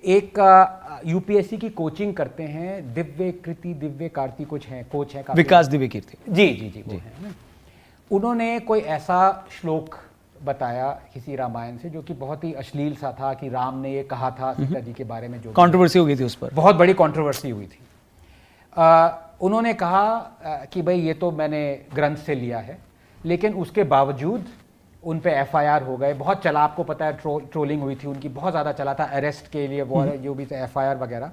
एक यूपीएससी की कोचिंग करते हैं, दिव्य कार्ती कुछ है, कोच है, विकास दिव्य कीर्ति। जी जी जी, वो है। उन्होंने कोई ऐसा श्लोक बताया किसी रामायण से जो कि बहुत ही अश्लील सा था, कि राम ने ये कहा था सीता जी के बारे में, जो कंट्रोवर्सी हो गई थी उस पर, बहुत बड़ी कंट्रोवर्सी हुई थी। उन्होंने कहा कि भाई ये तो मैंने ग्रंथ से लिया है, लेकिन उसके बावजूद उन पे एफआईआर हो गए, बहुत चला, आपको पता है ट्रोलिंग हुई थी उनकी, बहुत ज़्यादा चला था, अरेस्ट के लिए वो जो भी एफआईआर वगैरह।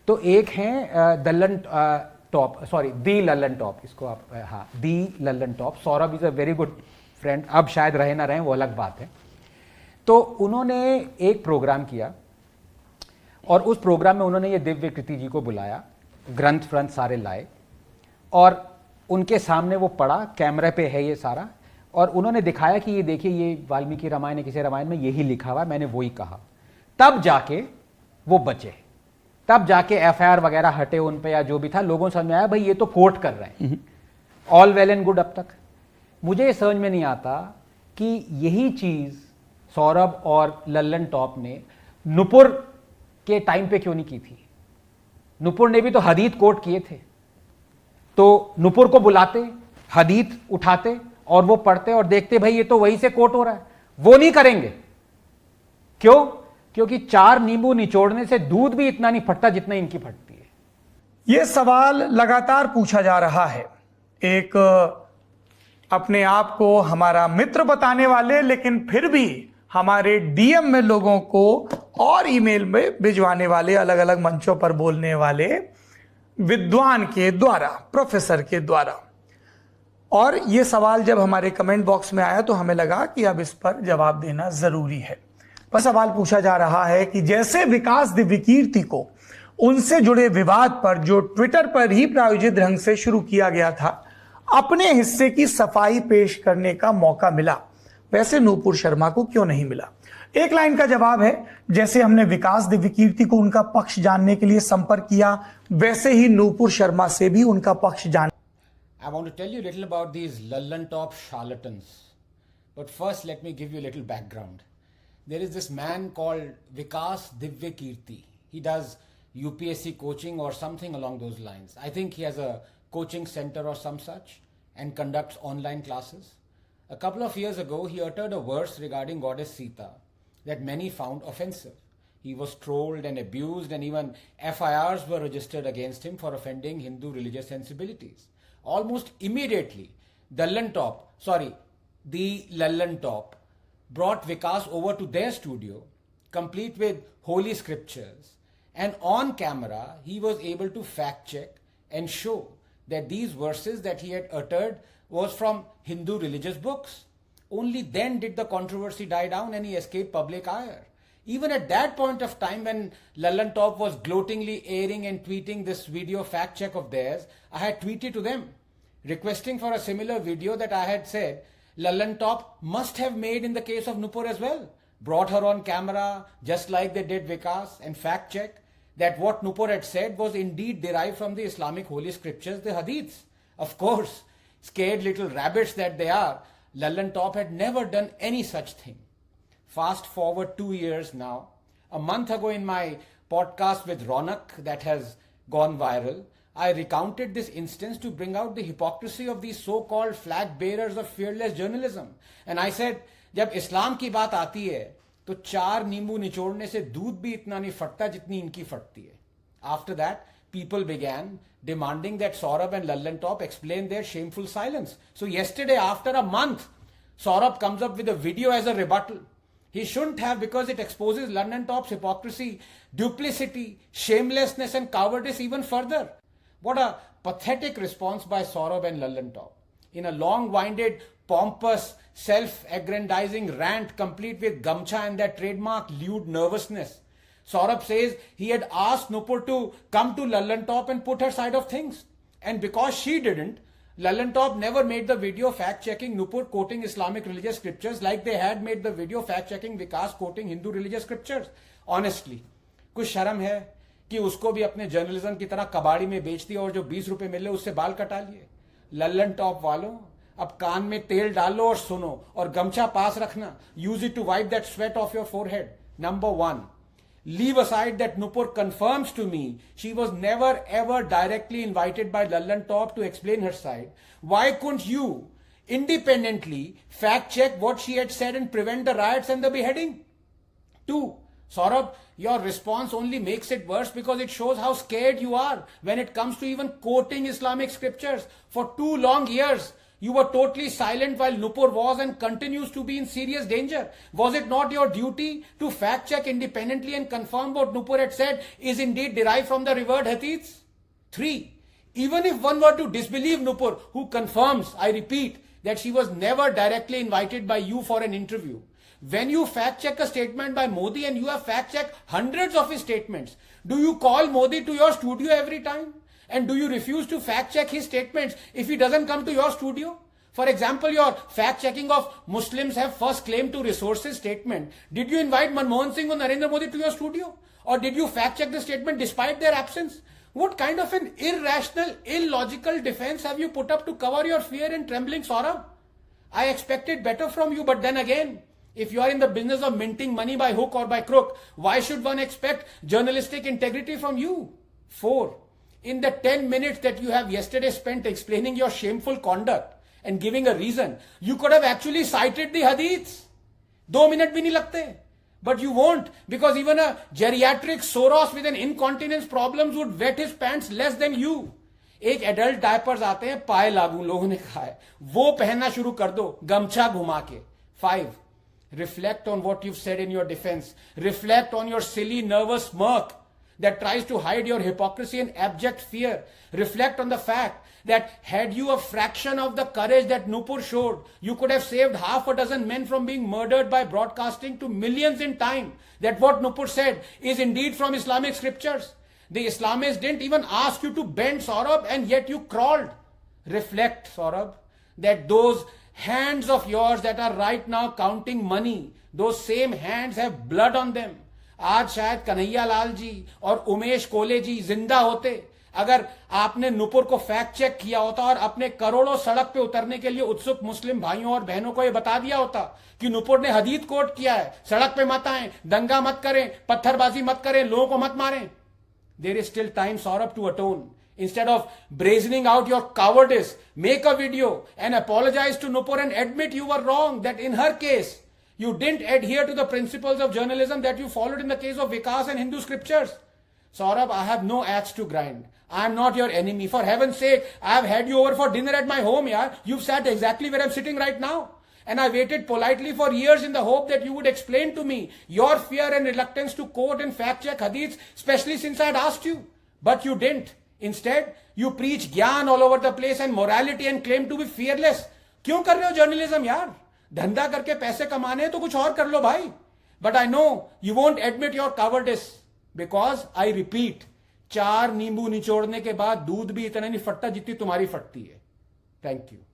तो एक है Lallan top, sorry the Lallan top, इसको आप हाँ the Lallan top, Saurabh is a very good friend, अब शायद रहे ना रहे वो अलग बात है। तो उन्होंने एक प्रोग्राम किया और उस प्रोग्राम में उन्होंने ये दिव्य कीर्ति जी को बुलाया, ग्रंथ फ्रंथ सारे लाए और उनके सामने वो पढ़ा, कैमरे पे है ये सारा, और उन्होंने दिखाया कि ये देखिए ये वाल्मीकि रामायण है, किसी रामायण में यही लिखा हुआ है, मैंने वही कहा। तब जाके वो बचे, तब जाके एफआईआर वगैरह हटे उन पे या जो भी था, लोगों समझ में आया भाई ये तो कोर्ट कर रहे हैं, ऑल वेल एंड गुड। अब तक मुझे समझ में नहीं आता कि यही चीज सौरभ और लल्लन टॉप ने नुपुर के टाइम पे क्यों नहीं की थी। नुपुर ने भी तो हदीत कोट किए थे, तो नुपुर को बुलाते, हदीत उठाते और वो पढ़ते और देखते भाई ये तो वही से कोट हो रहा है। वो नहीं करेंगे, क्यों? क्योंकि 4 नींबू निचोड़ने से दूध भी इतना नहीं फटता जितना इनकी फटती है। ये सवाल लगातार पूछा जा रहा है, एक अपने आप को हमारा मित्र बताने वाले लेकिन फिर भी हमारे डीएम में लोगों को और ईमेल में भिजवाने वाले, अलग अलग मंचों पर बोलने वाले विद्वान के द्वारा, प्रोफेसर के द्वारा। और ये सवाल जब हमारे कमेंट बॉक्स में आया तो हमें लगा कि अब इस पर जवाब देना जरूरी है। पर सवाल पूछा जा रहा है कि जैसे विकास दिव्य कीर्ति को उनसे जुड़े विवाद पर, जो ट्विटर पर ही प्रायोजित ढंग से शुरू किया गया था, अपने हिस्से की सफाई पेश करने का मौका मिला, वैसे नूपुर शर्मा को क्यों नहीं मिला? एक लाइन का जवाब है, जैसे हमने विकास दिव्य कीर्ति को उनका पक्ष जानने के लिए संपर्क किया, वैसे ही नूपुर शर्मा से भी उनका पक्ष जान। I want to tell you a little about these Lallan top charlatans. But first, let me give you a little background. There is this man called Vikas Divya Kirti. He does UPSC coaching or something along those lines. I think he has a coaching center or some such and conducts online classes. A couple of years ago, he uttered a verse regarding goddess Sita that many found offensive. He was trolled and abused, and even FIRs were registered against him for offending Hindu religious sensibilities. Almost immediately, the Lallan Top brought Vikas over to their studio, complete with holy scriptures, and on camera he was able to fact check and show that these verses that he had uttered was from Hindu religious books. Only then did the controversy die down and he escaped public ire. Even at that point of time, when Lallan Top was gloatingly airing and tweeting this video fact check of theirs, I had tweeted to them requesting for a similar video that I had said Lallan Top must have made in the case of Nupur as well. Brought her on camera just like they did Vikas and fact check that what Nupur had said was indeed derived from the Islamic holy scriptures, the Hadiths. Of course, scared little rabbits that they are, Lallan Top had never done any such thing. Fast forward 2 years now. A month ago in my podcast with Ronak that has gone viral, I recounted this instance to bring out the hypocrisy of these so-called flag bearers of fearless journalism. And I said, जब इस्लाम की बात आती है तो 4 नींबू निचोड़ने से दूध भी इतना नहीं फटता जितनी इनकी फटती है. After that, people began demanding that Saurabh and Lallan Top explain their shameful silence. So yesterday, after a month, Saurabh comes up with a video as a rebuttal. He shouldn't have, because it exposes Lallan Top's hypocrisy, duplicity, shamelessness and cowardice even further. What a pathetic response by Saurabh and Lallan Top. In a long-winded, pompous, self-aggrandizing rant complete with gamcha and that trademark lewd nervousness, Saurabh says he had asked Nupur to come to Lallan Top and put her side of things. And because she didn't, Lallan Top never made the video fact-checking Nupur quoting Islamic religious scriptures like they had made the video fact-checking Vikas quoting Hindu religious scriptures. Honestly, कुछ शर्म है कि उसको भी अपने journalism की तरह कबाड़ी में बेच दिया और जो 20 रुपए मिले उससे बाल कटा लिए. लल्लन टॉप वालों, अब कान में तेल डालो और सुनो और गमछा पास रखना. Use it to wipe that sweat off your forehead. Number 1, leave aside that Nupur confirms to me she was never ever directly invited by Lallan Top to explain her side, why couldn't you independently fact check what she had said and prevent the riots and the beheading? 2. Saurabh, your response only makes it worse because it shows how scared you are when it comes to even quoting Islamic scriptures. For 2 long years, you were totally silent while Nupur was and continues to be in serious danger. Was it not your duty to fact check independently and confirm what Nupur had said is indeed derived from the revered hadiths? 3. Even if one were to disbelieve Nupur, who confirms, I repeat, that she was never directly invited by you for an interview, when you fact check a statement by Modi and you have fact checked hundreds of his statements, do you call Modi to your studio every time? And do you refuse to fact check his statements if he doesn't come to your studio? For example, your fact checking of Muslims have first claim to resources statement. Did you invite Manmohan Singh or Narendra Modi to your studio? Or did you fact check the statement despite their absence? What kind of an irrational, illogical defense have you put up to cover your fear and trembling, Saurabh? I expected better from you, but then again, if you are in the business of minting money by hook or by crook, why should one expect journalistic integrity from you? 4. In the 10 minutes that you have yesterday spent explaining your shameful conduct and giving a reason, you could have actually cited the hadiths. 2 minutes bhi nahi lagte. But you won't, because even a geriatric Soros with an incontinence problems would wet his pants less than you. एक adult diapers आते हैं पाए लागू, लोगों ने कहा है, वो पहनना शुरू कर दो गमछा घुमा के. 5. Reflect on what you've said in your defense. Reflect on your silly, nervous smirk that tries to hide your hypocrisy and abject fear. Reflect on the fact that had you a fraction of the courage that Nupur showed, you could have saved half a dozen men from being murdered by broadcasting to millions in time that what Nupur said is indeed from Islamic scriptures. The Islamists didn't even ask you to bend, Saurabh, and yet you crawled. Reflect, Saurabh, that those hands of yours that are right now counting money, those same hands have blood on them. आज शायद कन्हैया लाल जी और उमेश कोले जी जिंदा होते अगर आपने नुपुर को fact check किया होता और अपने करोड़ों सड़क पे उतरने के लिए उत्सुक मुस्लिम भाइयों और बहनों को यह बता दिया होता कि नुपुर ने हदीस कोट किया है, सड़क पे मत आए, दंगा मत करें, पत्थरबाजी मत करें, लोगों को मत मारें. There is still time, Saurabh, to atone. Instead of brazening out your cowardice, make a video and apologize to Nupur and admit you were wrong, that in her case, you didn't adhere to the principles of journalism that you followed in the case of Vikas and Hindu scriptures. Saurabh, I have no axe to grind. I am not your enemy. For heaven's sake, I have had you over for dinner at my home, yaar. You've sat exactly where I'm sitting right now. And I waited politely for years in the hope that you would explain to me your fear and reluctance to quote and fact check hadiths, especially since I had asked you. But you didn't. Instead, you preach gyan all over the place and morality and claim to be fearless. क्यों कर रहे हो journalism, यार? धंधा करके पैसे कमाने हैं तो कुछ और कर लो भाई. But I know you won't admit your cowardice because I repeat, 4 नींबू निचोड़ने के बाद दूध भी इतना नहीं फटता जितनी तुम्हारी फटती है. Thank you.